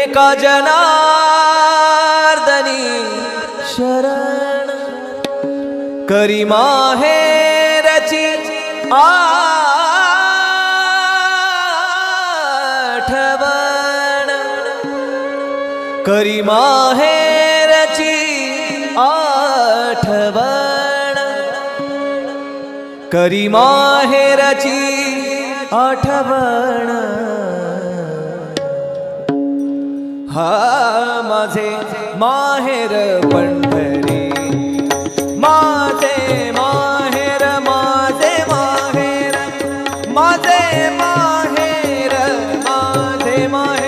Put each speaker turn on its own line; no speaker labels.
एका जनार्दनी शरण करी माहेरची आठवण करी माहेरची आठवण करी माहेरची आठवण हा माझे माहेर पंढरी माझे माहेर माझे माहेर माझे माहेर माझे माहेर